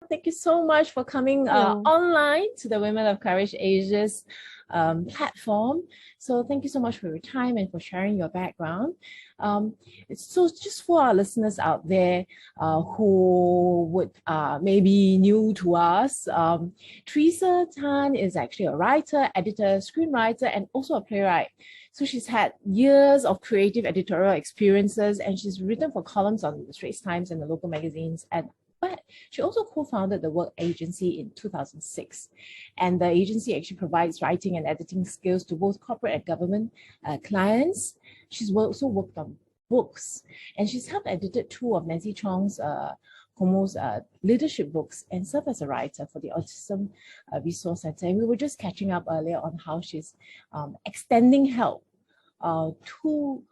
Thank you so much for coming online to the Women of Courage Asia's platform. So thank you so much for your time and for sharing your background. So just for our listeners out there who would maybe new to us, Theresa Tan is actually a writer, editor, screenwriter, and also a playwright. So she's had years of creative editorial experiences, and she's written for columns on the Straits Times and the local magazines. But she also co-founded the Work Agency in 2006. And the agency actually provides writing and editing skills to both corporate and government clients. She's also worked on books, and she's helped edited 2 of Nancy Chong's Homo's leadership books and served as a writer for the Autism Resource Center. And we were just catching up earlier on how she's extending help through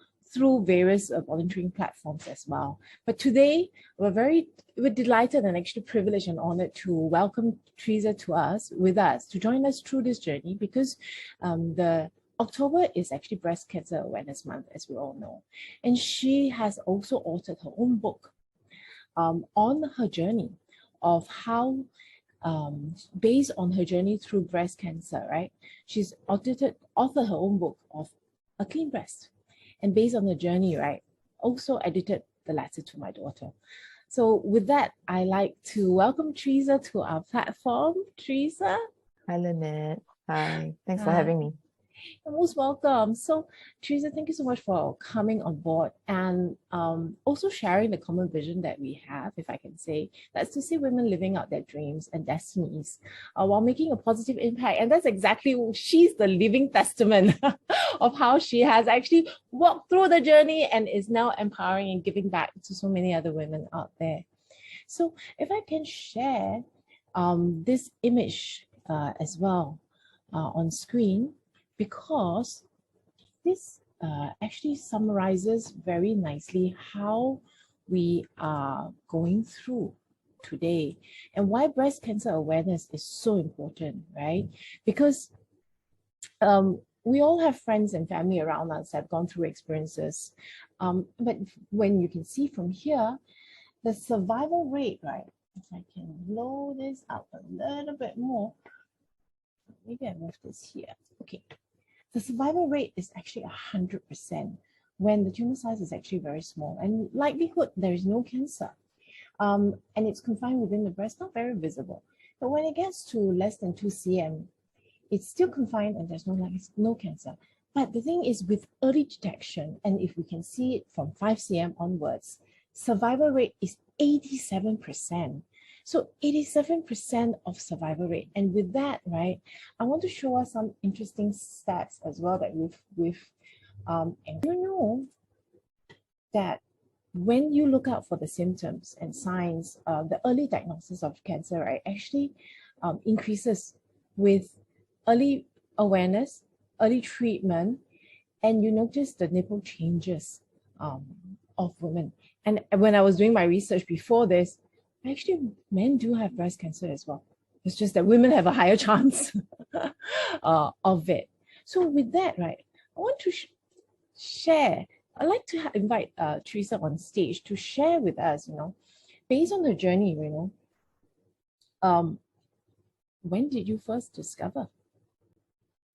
various volunteering platforms as well. But today, we're delighted and actually privileged and honored to welcome Theresa to join us through this journey, because the October is actually Breast Cancer Awareness Month, as we all know. And she has also authored her own book on her journey of how, based on her journey through breast cancer, right? She's authored her own book of A Clean Breast. And based on the journey, right, also edited the letter to my daughter. So with that, I like to welcome Theresa to our platform. Theresa. Hi, Lynette. Hi. Thanks for having me. You're most welcome. So, Theresa, thank you so much for coming on board and also sharing the common vision that we have, if I can say. That's to see women living out their dreams and destinies while making a positive impact. And that's exactly, she's the living testament of how she has actually walked through the journey and is now empowering and giving back to so many other women out there. So if I can share this image as well on screen, because this actually summarizes very nicely how we are going through today and why breast cancer awareness is so important, right? Because we all have friends and family around us that have gone through experiences. But when you can see from here, the survival rate, right? If I can blow this up a little bit more, maybe I move this here. Okay. The survival rate is actually 100% when the tumor size is actually very small, and likelihood there is no cancer. And it's confined within the breast, not very visible. But when it gets to less than 2 cm, it's still confined and there's no cancer. But the thing is, with early detection, and if we can see it from 5 cm onwards, survival rate is 87%. So 87% of survival rate. And with that, right, I want to show us some interesting stats as well that and you know that when you look out for the symptoms and signs, the early diagnosis of cancer, right, actually increases with early awareness, early treatment, and you notice the nipple changes of women. And when I was doing my research before this, actually, men do have breast cancer as well. It's just that women have a higher chance of it. So with that, right, I want to share. I'd like to invite Theresa on stage to share with us, based on her journey, when did you first discover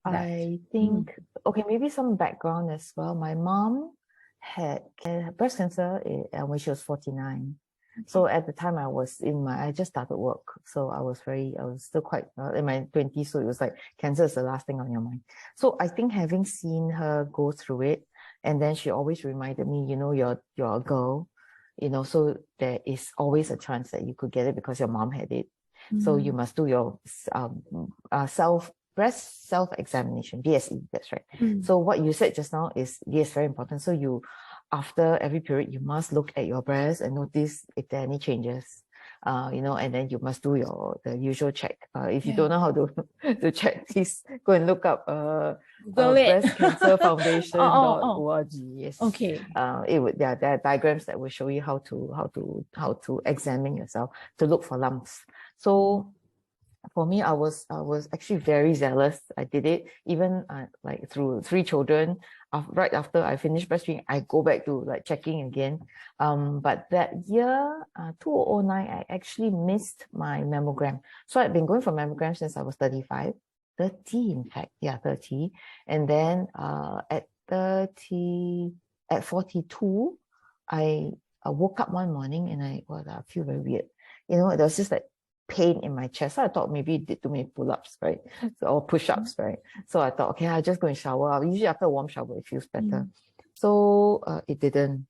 that? I think, okay, maybe some background as well. My mom had breast cancer when she was 49. So at the time I just started work. So I was still quite in my 20s. So it was like cancer is the last thing on your mind. So I think having seen her go through it, and then she always reminded me, you're a girl, so there is always a chance that you could get it because your mom had it. So you must do your breast self-examination, BSE, that's right. So what you said just now is, yes, very important. So after every period, you must look at your breast and notice if there are any changes, and then you must do the usual check. If you don't know how to check, please go and look up breastcancerfoundation.org. Yes. Okay. There are diagrams that will show you how to examine yourself to look for lumps. So for me, I was actually very zealous. I did it even like through 3 children. Right after I finished breastfeeding, I go back to like checking again. But that year, 2009, I actually missed my mammogram. So I've been going for mammogram since I was 35, 30 in fact, yeah, 30. And then at 42, I woke up one morning and I feel very weird. You know, there was just like pain in my chest. So I thought maybe it did too many pull-ups, right? Or push-ups, right? So I thought, okay, I'll just go and shower. Usually after a warm shower, it feels better. So it didn't.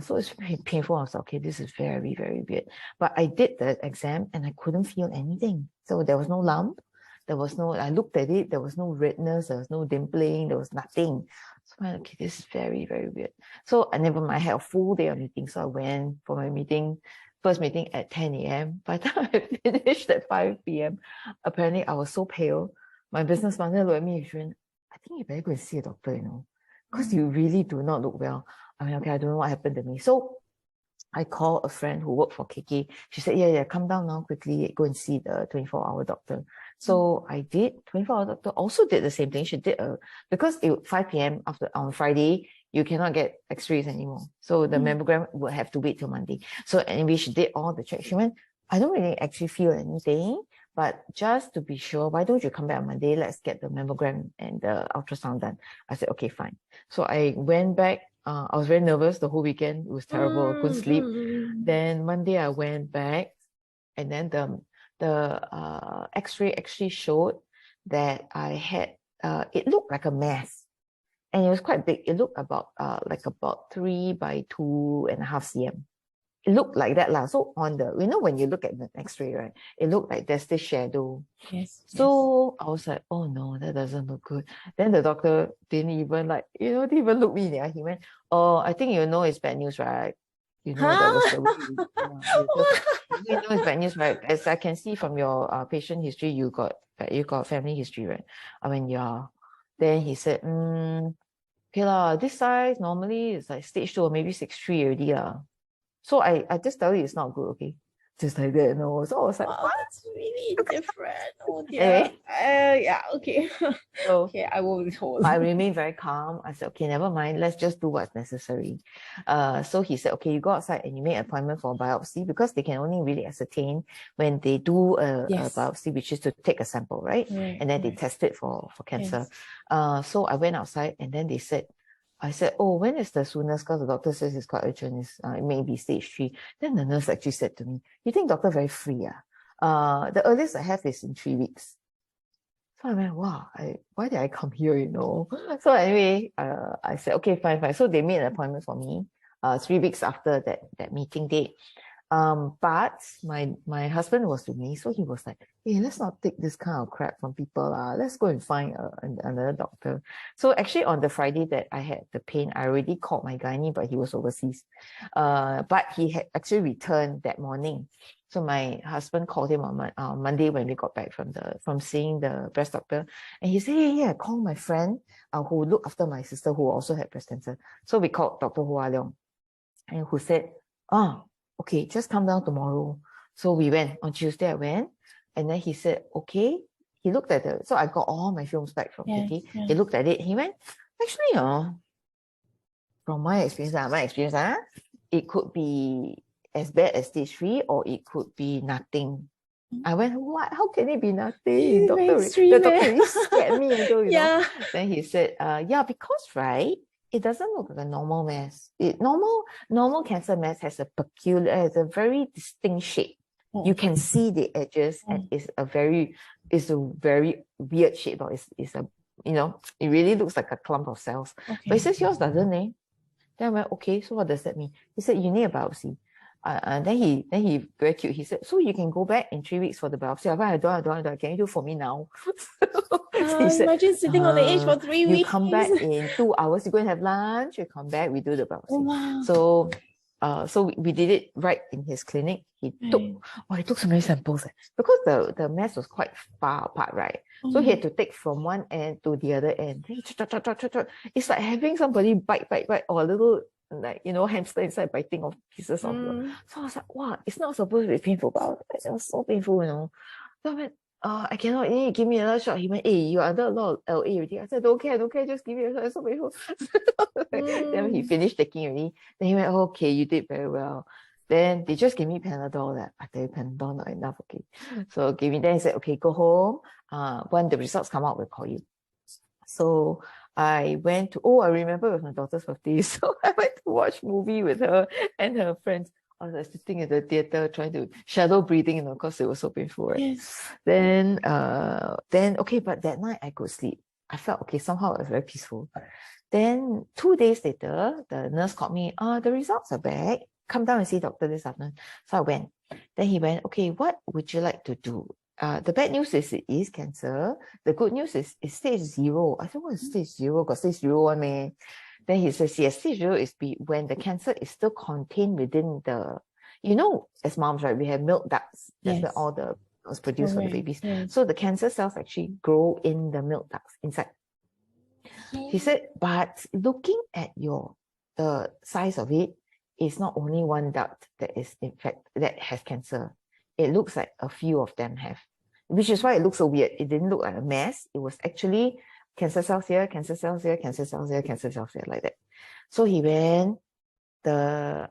So it's very painful. I was like, okay, this is very, very weird. But I did the exam and I couldn't feel anything. So there was no lump. There was no, I looked at it, there was no redness, there was no dimpling, there was nothing. So I'm like, okay, this is very, very weird. So I never mind, I had a full day of meeting. So I went for my meeting, first meeting at 10 a.m. By the time I finished at 5 p.m., apparently I was so pale. My business partner looked at me and went, I think you better go and see a doctor, you know, because you really do not look well. I mean, okay, I don't know what happened to me. So I called a friend who worked for KK. She said, yeah, come down now quickly, go and see the 24-hour doctor. So I did. 24-hour doctor also did the same thing. She did because it 5 p.m. on Friday, you cannot get x-rays anymore. So the mammogram would have to wait till Monday. So anyway, she did all the checks. She went, I don't really actually feel anything, but just to be sure, why don't you come back on Monday? Let's get the mammogram and the ultrasound done. I said, okay, fine. So I went back. I was very nervous the whole weekend. It was terrible. I couldn't sleep. Then Monday I went back, and then the X-ray actually showed that I had it looked like a mass, and it was quite big. It looked about 3 by 2.5 cm. It looked like that lah. So on the, you know, when you look at the X-ray, right, it looked like there's this shadow. Yes. So I was like, oh no, that doesn't look good. Then the doctor didn't even didn't even look me in the eye. He went, oh, I think you know it's bad news, right? You know, that was the way you know it's bad news, right? As I can see from your patient history, you got family history, right? I mean, yeah. Then he said, okay lah, this size normally is like stage 2 or maybe stage 3 already lah. So I just tell you it's not good, okay? Just like that, no. So I was like, wow, that's really different. Oh dear. Anyway. Yeah, okay. So okay, I will be told. I remained very calm. I said, okay, never mind. Let's just do what's necessary. So he said, okay, you go outside and you make an appointment for a biopsy, because they can only really ascertain when they do a biopsy, which is to take a sample, right? And then they test it for cancer. Yes. So I went outside, and then I said, oh, when is the soonest? Because the doctor says it's quite urgent. It may be stage 3. Then the nurse actually said to me, you think doctor very free? The earliest I have is in 3 weeks. So I went, wow, why did I come here, you know? So anyway, I said, okay, fine. So they made an appointment for me 3 weeks after that meeting date. But my husband was with me, so he was like, hey, let's not take this kind of crap from people. Let's go and find another doctor. So actually on the Friday that I had the pain, I already called my gynae, but he was overseas. But he had actually returned that morning. So my husband called him on Monday when we got back from seeing the breast doctor, and he said, yeah, call my friend who looked after my sister who also had breast cancer. So we called Dr. Hua Leong, and who said, okay, just come down tomorrow. So we went on Tuesday. I went, and then he said, okay. He looked at so I got all my films back from KK. He looked at it. He went, actually, from my experience, it could be as bad as stage 3, or it could be nothing. I went, what? How can it be nothing? The doctor really scared me until, you know. Then he said, yeah, because, right, it doesn't look like a normal mass. Normal cancer mass has a very distinct shape. You can see the edges, and it's a very weird shape. Or it's a, you know, it really looks like a clump of cells. But he says yours doesn't, eh? Then I went, okay, so what does that mean? He said, you need a biopsy. And then he very cute. He said, so you can go back in 3 weeks for the biopsy. I don't. Can you do it for me now? He said, imagine sitting on the edge for 3 weeks. You come back in 2 hours. You go and have lunch. You come back. We do the biopsy. Oh, wow. So we did it right in his clinic. He took so many samples because the mass was quite far apart, right? So he had to take from one end to the other end. It's like having somebody bite, or a little, like, you know, hamster inside biting off pieces of you. So I was like, wow, it's not supposed to be painful, but it was so painful, you know. So I went, I cannot, you give me another shot. He went, hey, you're under a lot of LA already. I said, don't care, just give me a shot. It's so painful. Then he finished taking already. Then he went, okay, you did very well. Then they just gave me Panadol. That I tell you, Panadol not enough, okay. So gave me, then he said, okay, go home. When the results come out, we'll call you. So I went to, I remember it was my daughter's birthday. So I went to watch movie with her and her friends. I was like sitting in the theater trying to shadow breathing, because it was so painful, right? Yes. Then okay, but that night I could sleep. I felt okay, somehow it was very peaceful. Then 2 days later, the nurse called me, the results are back. Come down and see doctor this afternoon. So I went. Then he went, okay, what would you like to do? The bad news is it is cancer. The good news is it's stage 0. I said, what is stage 0? Got stage 0 one, man. Then he says, yes, stage 0 is when the cancer is still contained within the, as moms, right, we have milk ducts. That's where all the was produced for the babies. Yes. So the cancer cells actually grow in the milk ducts inside. He said, but looking at the size of it, it's not only one duct that is in fact that has cancer. It looks like a few of them have, which is why it looks so weird. It didn't look like a mass. It was actually cancer cells here, cancer cells here, cancer cells here, cancer cells here, like that. So he went. Then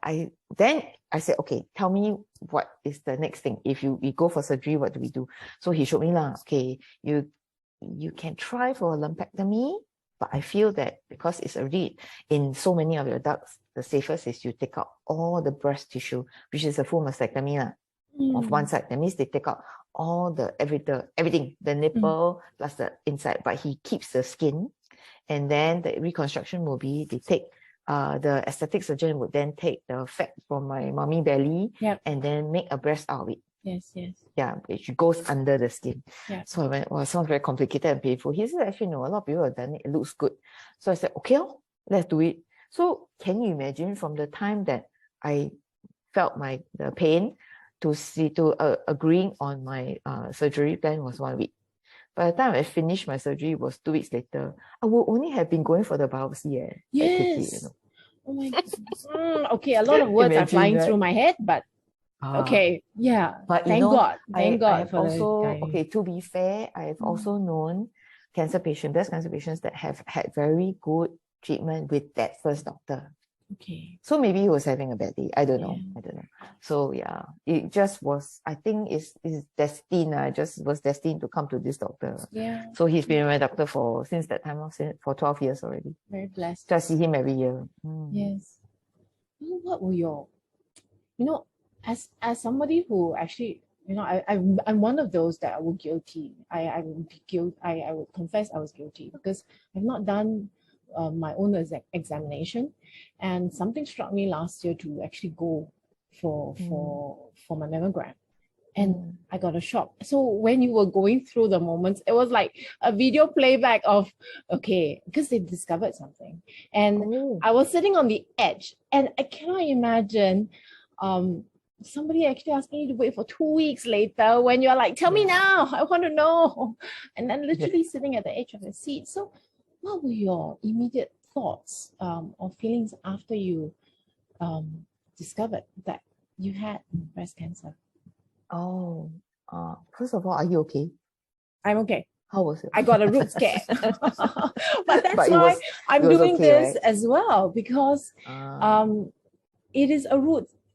I said, okay, tell me what is the next thing. If we go for surgery, what do we do? So he showed me okay, you can try for a lumpectomy, but I feel that because it's already in so many of your ducts, the safest is you take out all the breast tissue, which is a full mastectomy of one side. That means they take out all everything, the nipple plus the inside, but he keeps the skin. And then the reconstruction will be, they take the aesthetic surgeon would then take the fat from my mommy belly and then make a breast out of it. Yes. Yeah, which goes under the skin. Yeah. So I went, well, it sounds very complicated and painful. He said, actually, no, a lot of people have done it. It looks good. So I said, okay, let's do it. So can you imagine from the time that I felt the pain to agreeing on my surgery plan was 1 week. By the time I finished my surgery, it was 2 weeks later. I would only have been going for the biopsy. Yes. Oh my God. Okay, a lot of words are flying through my head, but okay, yeah. But thank God. I have for also, to be fair, I have also known breast cancer patients that have had very good treatment with that first doctor. Okay. So maybe he was having a bad day. I don't know. So yeah, it just was, I think it's destined. I just was destined to come to this doctor. Yeah. So he's been my doctor since that time, for 12 years already. Very blessed. So I see him every year. Yes. What were as somebody who actually, I'm one of those that I would guilty. I would confess I was guilty because I've not done my own examination, and something struck me last year to actually go for my mammogram, and I got a shock. So when you were going through the moments, it was like a video playback of, okay, because they discovered something, and I was sitting on the edge, and I cannot imagine somebody actually asking you to wait for 2 weeks later when you're like, tell me now, I want to know, and then literally sitting at the edge of the seat. So what were your immediate thoughts or feelings after you discovered that you had breast cancer? First of all, are you okay? I'm okay. How was it? I got a root scare. But that's why I'm doing this as well, because it is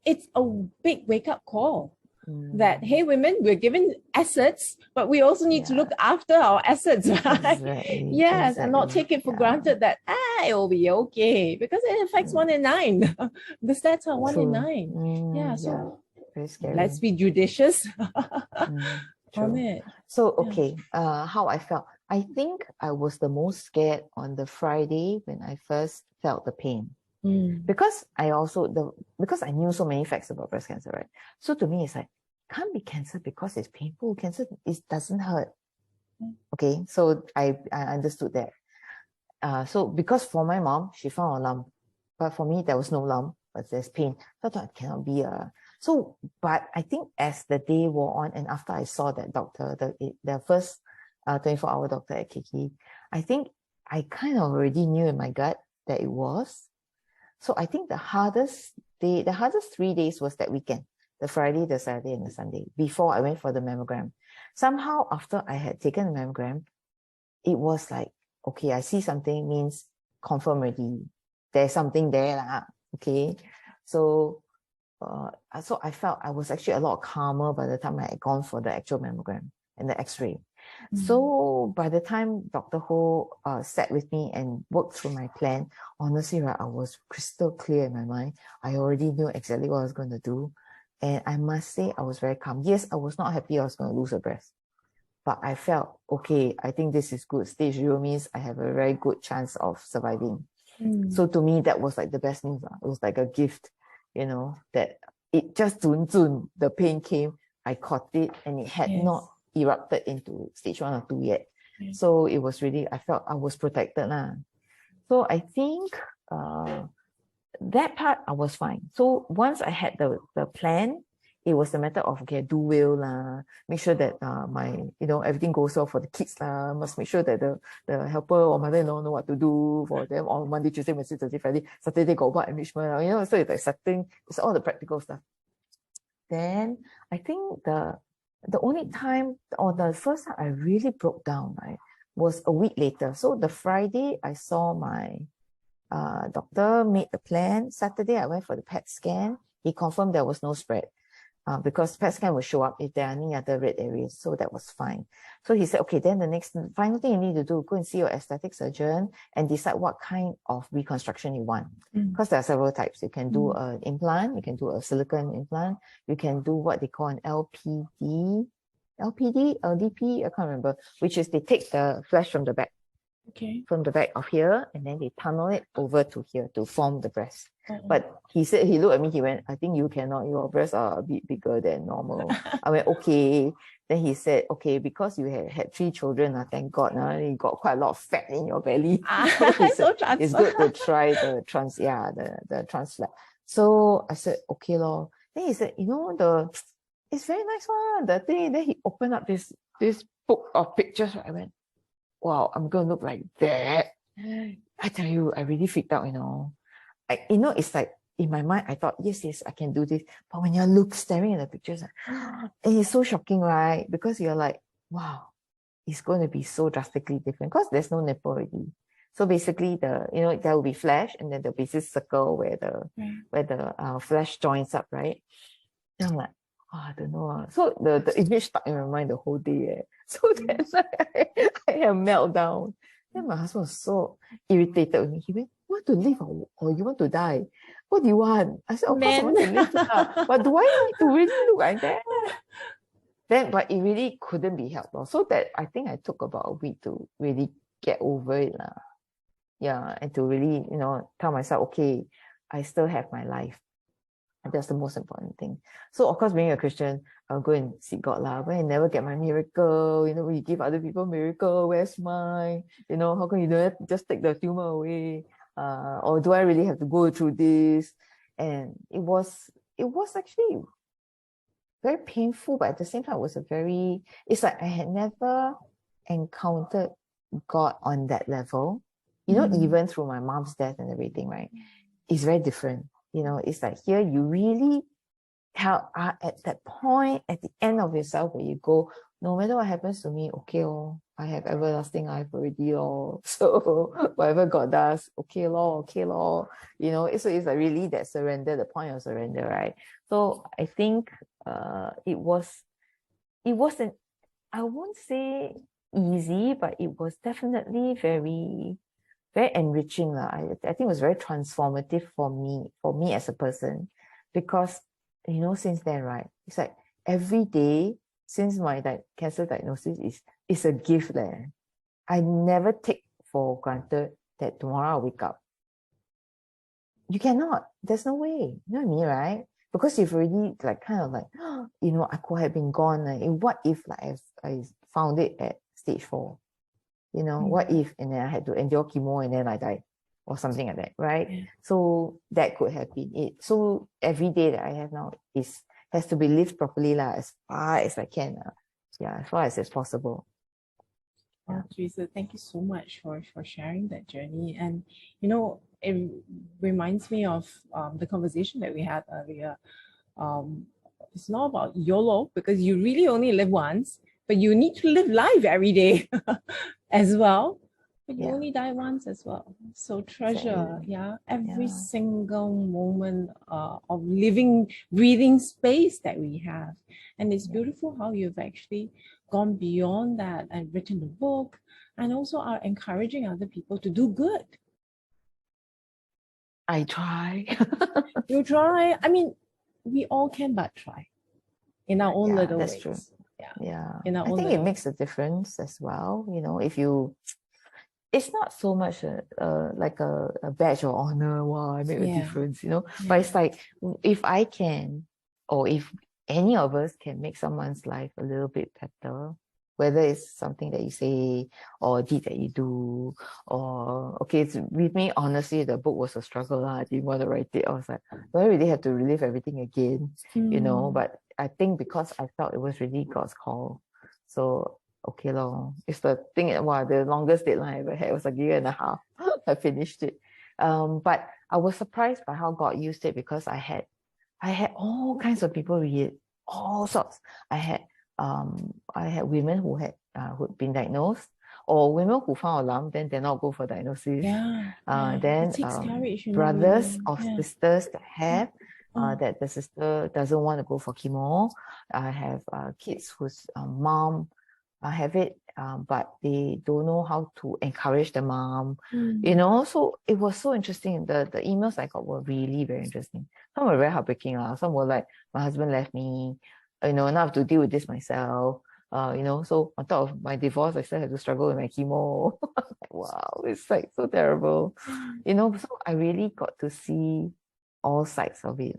it's a big wake-up call that, hey, women, we're given assets, but we also need to look after our assets, right? Yes, and not take it for granted that it will be okay, because it affects 1 in 9. The stats are 1 in 9. So very scary. Let's be judicious on it. So how I felt. I think I was the most scared on the Friday when I first felt the pain. Because I knew so many facts about breast cancer, right? So to me, it's like, can't be cancer because it's painful. Cancer, it doesn't hurt. Okay, so I understood that. So because for my mom, she found a lump, but for me there was no lump, but there's pain. So I thought it cannot be but I think as the day wore on, and after I saw that doctor, the first 24-hour doctor at KK, I think I kind of already knew in my gut that it was. So I think the hardest 3 days was that weekend. the Friday, the Saturday, and the Sunday before I went for the mammogram. Somehow after I had taken the mammogram, it was like, okay, I see something means confirm already. There's something there, okay? So I felt I was actually a lot calmer by the time I had gone for the actual mammogram and the x-ray. So by the time Dr. Ho sat with me and worked through my plan, honestly, right, I was crystal clear in my mind. I already knew exactly what I was going to do. And I must say, I was very calm. Yes, I was not happy I was going to lose a breast. But I felt, okay, I think this is good. Stage 0 means I have a very good chance of surviving. So to me, that was like the best news. It was like a gift, you know, that it just the pain came, I caught it, and it had not erupted into stage 1 or 2 yet. So it was really, I felt I was protected. So I think that part I was fine. So once I had the plan, it was a matter of, okay, do well, make sure that my, everything goes well for the kids, must make sure that the helper or mother-in-law know what to do for them on Monday, Tuesday, Wednesday, Thursday, Friday, Saturday got what enrichment, so it's like setting, it's all the practical stuff. Then I think the only time or the first time I really broke down, right, was a week later. So the Friday I saw my doctor, made the plan. Saturday I went for the PET scan. He confirmed there was no spread. Because PET scan will show up if there are any other red areas, so that was fine. So he said, okay, then the final thing you need to do, go and see your aesthetic surgeon and decide what kind of reconstruction you want. Because there are several types. You can do an implant, you can do a silicone implant, you can do what they call an LPD, LDP, I can't remember, which is they take the flesh from the back. From the back of here, and then they tunnel it over to here to form the breast. But he said, he looked at me, he went, I think you cannot, your breasts are a bit bigger than normal. I went, okay. Then he said, okay, because you had 3 children, thank God, you got quite a lot of fat in your belly. So he said, it's good to try the the trans flap. So I said, okay lor. Then he said, it's very nice one, the thing. Then he opened up this book of pictures. I went, wow, I'm going to look like that. I tell you, I really freaked out, it's like, in my mind, I thought, yes, I can do this. But when you're staring at the pictures, and it's so shocking, right? Because you're like, wow, it's going to be so drastically different because there's no nipple already. So basically, there will be flesh, and then there'll be this circle where the flesh joins up, right? And I'm like, I don't know. So the image stuck in my mind the whole day. So then I had a meltdown. Then my husband was so irritated with me. He went, you want to live or you want to die? What do you want? I said, of course I want to live. But do I need to really look like that? But it really couldn't be helped. So that I think I took about a week to really get over it. Yeah, and to really, tell myself, okay, I still have my life. And that's the most important thing. So of course, being a Christian, I'll go and seek God but I never get my miracle. When you give other people miracle, where's mine? How come you don't just take the tumor away? Or do I really have to go through this? And it was actually very painful, but at the same time, it's like I had never encountered God on that level. Even through my mom's death and everything, right? It's very different. It's like here you really are at that point, at the end of yourself where you go, no matter what happens to me, okay, I have everlasting life already, so whatever God does, okay, so it's like really that surrender, the point of surrender, right? So I think it wasn't, I won't say easy, but it was definitely very, very enriching. I think it was very transformative for me as a person, because since then, right, it's like every day since my cancer diagnosis is a gift. I never take for granted that tomorrow I'll wake up. You cannot. There's no way. You know what I mean, right? Because you've already I could have been gone. What if I found it at stage 4? What if, and then I had to endure chemo and then I died or something like that, right? Yeah. So that could have been it. So every day that I have now has to be lived properly as far as I can. As far as it's possible. Well, Theresa, thank you so much for sharing that journey. And, it reminds me of the conversation that we had earlier It's not about YOLO, because you really only live once, but you need to live life every day as well. But you only die once as well. So treasure, every single moment of living, breathing space that we have. And it's beautiful how you've actually gone beyond that and written a book, and also are encouraging other people to do good. I try. You try. I mean, we all can but try in our own little that's ways. True. Yeah. In our I own think it little makes a difference as well. You know, if you, it's not so much like a badge of honor. Wow, I made a difference. You know, but it's like, if I can, or if any of us can make someone's life a little bit better, whether it's something that you say or a deed that you do, or okay, it's, with me, honestly, the book was a struggle. I didn't want to write it. I was like, do I really have to relive everything again? You know, but I think because I felt it was really God's call. So okay lor. It's the thing, wow, the longest deadline I ever had was like a year and a half. I finished it. But I was surprised by how God used it, because I had all kinds of people read it, all sorts. I had women who'd been diagnosed, or women who found a lump, then did not go for diagnosis. Then it takes courage, brothers of sisters that have that the sister doesn't want to go for chemo. I have kids whose mom have it, but they don't know how to encourage the mom. You know, so it was so interesting. The emails I got were really very interesting. Some were very heartbreaking. Some were like, my husband left me, you know, now I have to deal with this myself. You know, so on top of my divorce, I still have to struggle with my chemo. Wow, it's like so terrible. You know, so I really got to see all sides of it.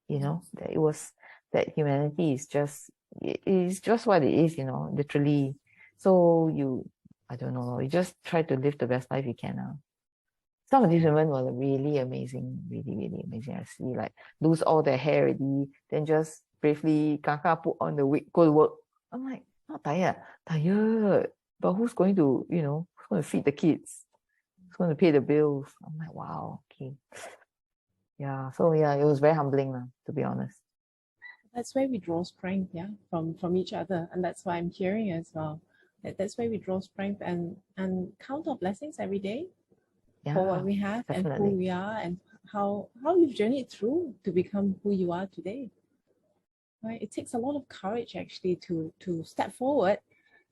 You know, that it was, that humanity is just, it is just what it is, you know, literally. So you, I don't know, you just try to live the best life you can. Some of these women were really amazing, really, really amazing. I see, like, lose all their hair already, then just bravely put on the wig, go to work. I'm like, not tired, but who's going to, you know, who's going to feed the kids? Who's going to pay the bills? I'm like, wow, okay. Yeah, so yeah, it was very humbling, to be honest. That's where we draw strength, from each other, and that's why I'm hearing as well. That's where we draw strength and count our blessings every day for what we have, definitely. And who we are, and how you've journeyed through to become who you are today. Right? It takes a lot of courage actually to step forward,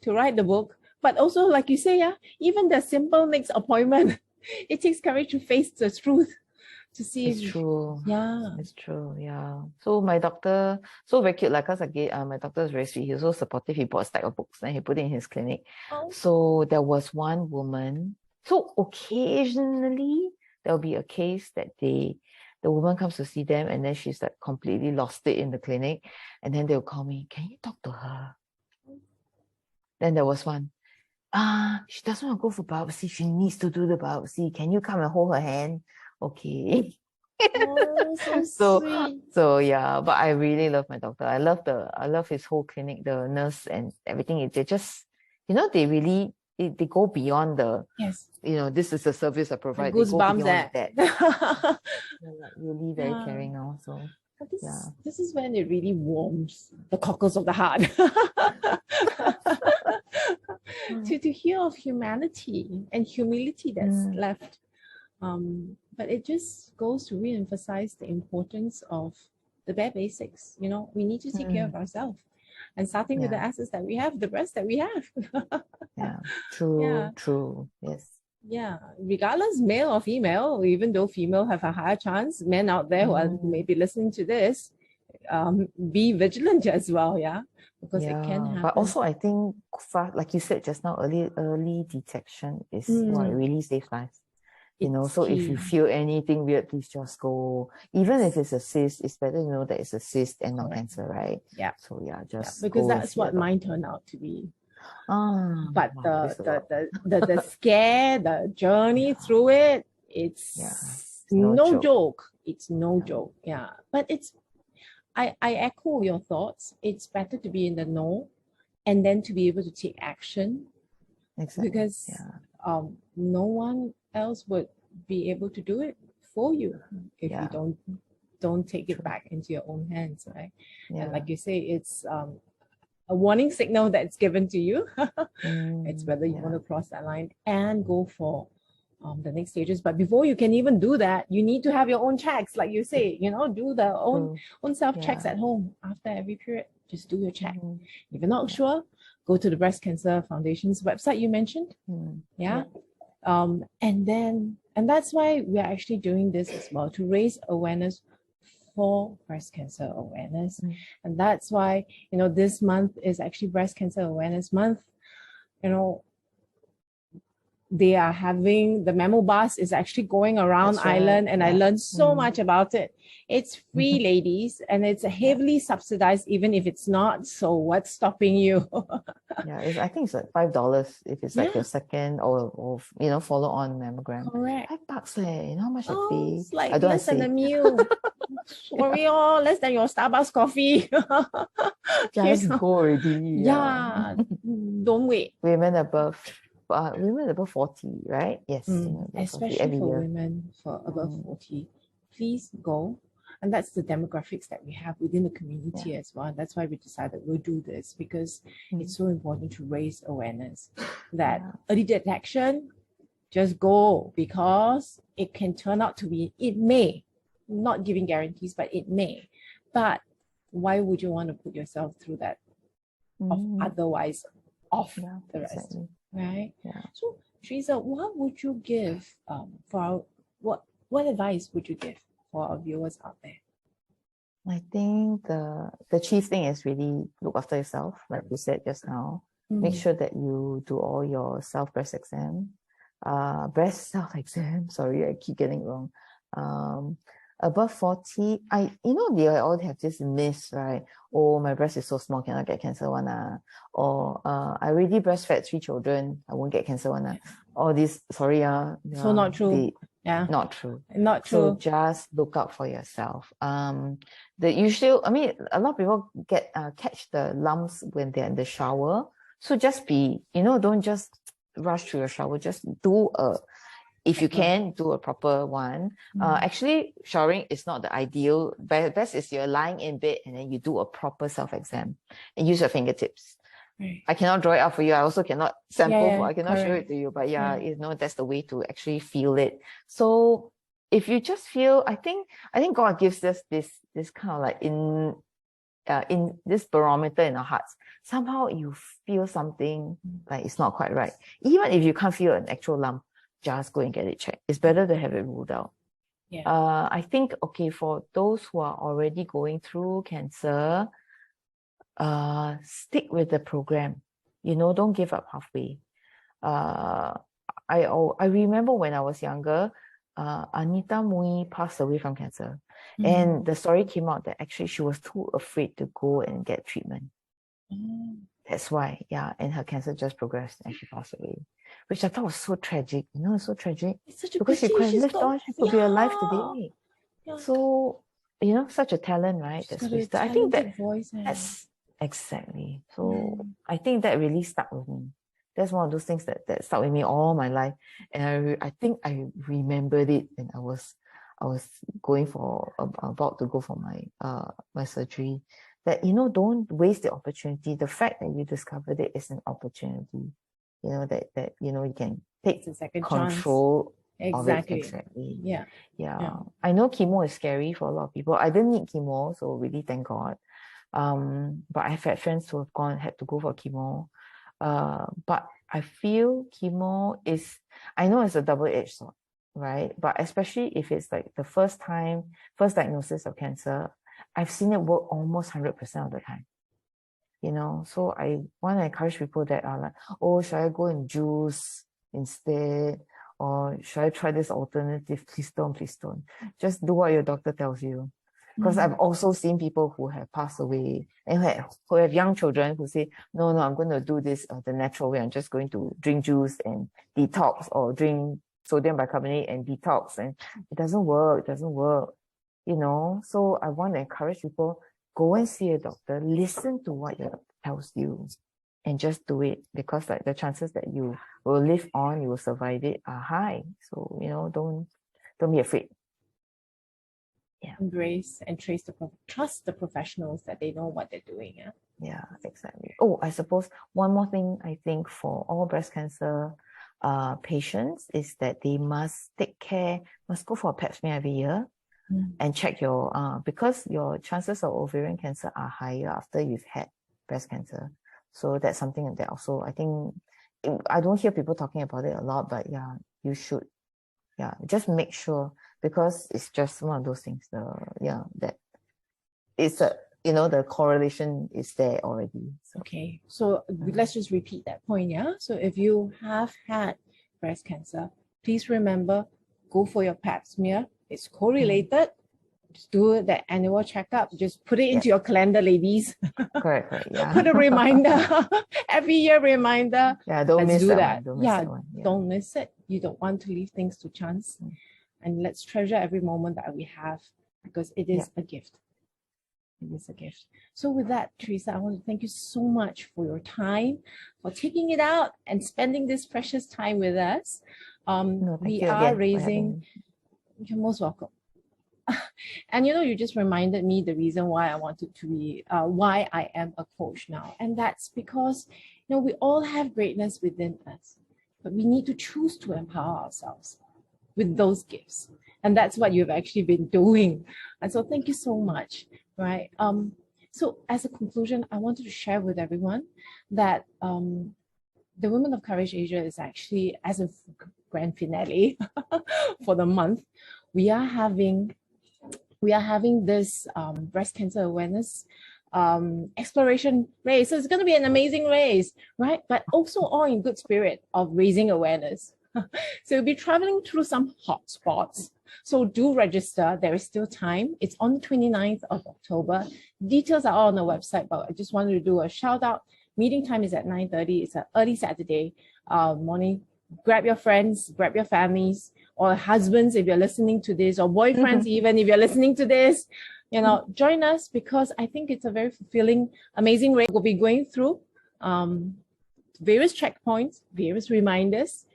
to write the book, but also, like you say, even the simple next appointment, it takes courage to face the truth. To see it's true. Yeah, it's true. Yeah. So my doctor, so very cute, like, cause again, my doctor is very sweet. He was so supportive. He bought a stack of books and he put it in his clinic. So there was one woman. So occasionally there'll be a case that the woman comes to see them, and then she's like completely lost it in the clinic, and then they'll call me, can you talk to her? Then there was one, she doesn't want to go for biopsy. She needs to do the biopsy. Can you come and hold her hand? Okay. So sweet. So yeah, but I really love my doctor. I love his whole clinic, the nurse and everything. They just, you know, they really they go beyond the, you know, this is a service I provide. They go beyond that. They're like really very caring now. So this is when it really warms the cockles of the heart. to hear of humanity and humility that's left. But it just goes to re-emphasize the importance of the bare basics. You know, we need to take care of ourselves, and starting with the assets that we have, the rest that we have. True. Yes. Yeah, regardless, male or female, even though female have a higher chance, men out there who may be listening to this, be vigilant as well, because it can happen. But also, I think, like you said just now, early detection is what really saves lives. You know, so if you feel anything weird, please just go. Even if it's a cyst, it's better to know that it's a cyst and not cancer, right? Yeah. So just because that's what mine turned out to be. But the scare, the journey through it, it's no joke. It's no joke. Yeah. But I echo your thoughts. It's better to be in the know, and then to be able to take action. Exactly. Because no one else would be able to do it for you if you don't don't take it back into your own hands, right? Yeah. And like you say, it's a warning signal that's given to you. It's whether you want to cross that line and go for the next stages. But before you can even do that, you need to have your own checks, like you say, do the own self checks at home after every period. Just do your check. If you're not sure, go to the Breast Cancer Foundation's website you mentioned. And that's why we're actually doing this as well, to raise awareness for breast cancer awareness. And that's why, this month is actually Breast Cancer Awareness Month. They are having the memo bus is actually going around Ireland, and I learned so much about it. It's free, ladies, and it's heavily subsidized, even if it's not. So what's stopping you? I think it's like $5 if it's like your second or follow on mammogram. Correct. $5, you know how much I pay? It's like I don't less than a meal. Sorry, less than your Starbucks coffee. Just go already. Don't wait. Women above 40, right? Yes. Especially for women above 40. Please go. And that's the demographics that we have within the community as well. And that's why we decided we'll do this, because it's so important to raise awareness that early detection, just go, because it can turn out to be, it may, not giving guarantees, but it may. But why would you want to put yourself through that otherwise off the rest? Exactly. Right? So, Theresa, what would you give what advice would you give for our viewers out there? I think the chief thing is really look after yourself, like you said just now. Make sure that you do all your breast exam. Breast self-exam, sorry, I keep getting it wrong. Above 40, they all have this myth, right? Oh, my breast is so small, cannot get cancer one. Or I already breastfed 3 children, I won't get cancer one. All this, sorry. So not true. Not true. Not true. So just look out for yourself. A lot of people catch the lumps when they're in the shower. So just don't just rush through your shower. Just do if you can, do a proper one. Actually, showering is not the ideal. Best is you're lying in bed and then you do a proper self-exam and use your fingertips. I cannot draw it out for you. I also cannot sample I cannot show it to you. But that's the way to actually feel it. So if you just feel, I think God gives us this kind of like in this barometer in our hearts. Somehow you feel something like it's not quite right. Even if you can't feel an actual lump, just go and get it checked. It's better to have it ruled out. I think, for those who are already going through cancer, stick with the program. Don't give up halfway. I remember when I was younger, Anita Mui passed away from cancer. And the story came out that actually she was too afraid to go and get treatment. That's why, and her cancer just progressed and she passed away. Which I thought was so tragic. It's so tragic. It's such a because she could have lived on, she could be alive today. Yeah. So, such a talent, right? That's wasted. I think that's exactly. So I think that really stuck with me. That's one of those things that stuck with me all my life. And I think I remembered it when I was about to go for my surgery. That don't waste the opportunity. The fact that you discovered it is an opportunity. That you can take control of it. Exactly. Yeah. I know chemo is scary for a lot of people. I didn't need chemo, so really thank God. But I've had friends who have had to go for chemo. But I feel chemo is, I know it's a double-edged sword, right? But especially if it's like the first diagnosis of cancer, I've seen it work almost 100% of the time. So I want to encourage people that are like, oh, should I go and juice instead? Or should I try this alternative? Please don't. Just do what your doctor tells you. Because I've also seen people who have passed away and who have young children who say, no, I'm going to do this the natural way. I'm just going to drink juice and detox, or drink sodium bicarbonate and detox. And it doesn't work. So I want to encourage people, go and see a doctor, listen to what your doctor tells you, and just do it, because the chances that you will live on, you will survive it, are high. So, don't be afraid. embrace and trust the professionals that they know what they're doing. Yeah. Yeah, exactly. Oh, I suppose one more thing I think for all breast cancer patients is that they must go for a pap smear every year and check your, because your chances of ovarian cancer are higher after you've had breast cancer. So that's something that also, I think, I don't hear people talking about it a lot, but yeah, you should, just make sure, because it's just one of those things, that it's the correlation is there already. So. Okay, so let's just repeat that point, yeah? So if you have had breast cancer, please remember, go for your pap smear. It's correlated. Just do the annual checkup. Just put it into your calendar, ladies. Correct, yeah. Put a reminder, every year reminder. Yeah, don't miss that. Don't miss it. You don't want to leave things to chance. And let's treasure every moment that we have, because it is a gift. It is a gift. So with that, Theresa, I want to thank you so much for your time, for taking it out and spending this precious time with us. We are raising, you're most welcome. And you just reminded me the reason why I wanted to be, why I am a coach now. And that's because, we all have greatness within us, but we need to choose to empower ourselves with those gifts. And that's what you've actually been doing. And so thank you so much. Right. So as a conclusion, I wanted to share with everyone that the Women of Courage Asia is actually, as a grand finale for the month, we are having this breast cancer awareness exploration race. So it's going to be an amazing race, right? But also all in good spirit of raising awareness. So we'll be traveling through some hot spots. So do register. There is still time. It's on the 29th of October. Details are all on the website, but I just wanted to do a shout out. Meeting time is at 9:30. It's an early Saturday morning. Grab your friends, grab your families, or husbands if you're listening to this, or boyfriends even if you're listening to this. Join us, because I think it's a very fulfilling, amazing race. We'll be going through various checkpoints, various reminders,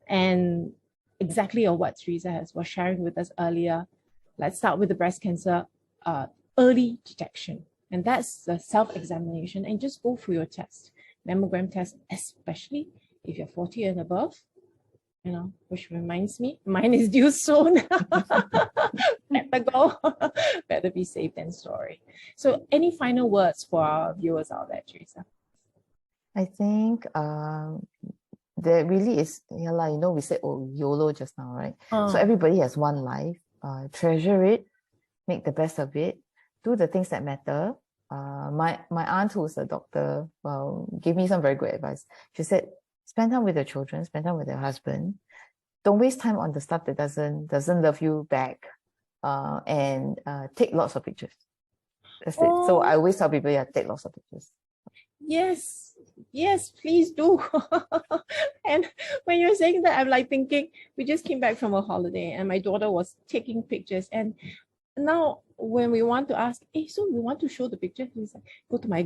and exactly what Theresa was sharing with us earlier. Let's start with the breast cancer early detection. And that's the self-examination, and just go through your test, mammogram test, especially if you're 40 and above, which reminds me, mine is due soon. Better go. Better be safe than sorry. So any final words for our viewers out there, Theresa? I think there really is, we said, YOLO just now, right? So everybody has one life. Treasure it, make the best of it, do the things that matter. My aunt, who's a doctor, gave me some very good advice. She said, spend time with your children, spend time with your husband. Don't waste time on the stuff that doesn't love you back. And take lots of pictures. That's it. So I always tell people, take lots of pictures. Yes, please do. And when you're saying that, I'm like thinking, we just came back from a holiday and my daughter was taking pictures, and now when we want to ask, so we want to show the picture, he's like, go to my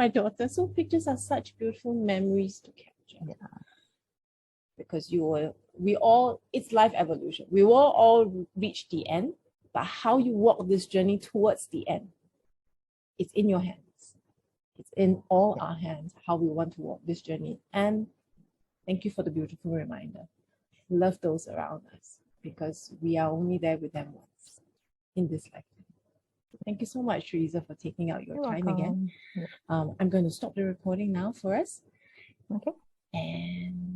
daughter. So pictures are such beautiful memories to capture. Because it's life evolution. We will all reach the end, but how you walk this journey towards the end, it's in your hands. It's in all our hands, how we want to walk this journey. And thank you for the beautiful reminder. Love those around us, because we are only there with them once in this lifetime. Thank you so much, Theresa, for taking out your time again. I'm going to stop the recording now for us. Okay. And